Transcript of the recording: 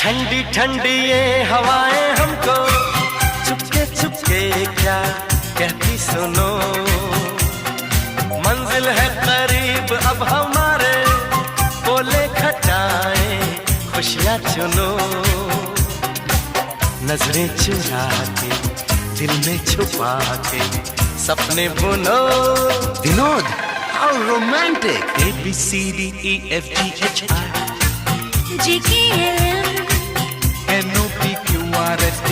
ठंडी ठंडी ये हवाएं हमको चुपके चुपके क्या कहती सुनो। मंजिल है करीब अब हमारे, बोले खटाएं खुशियां चुनो। नजरें चुरा के दिल में छुपा के सपने बुनो। Vinod, how romantic! ABCDEFGHI GKLM NOPQRST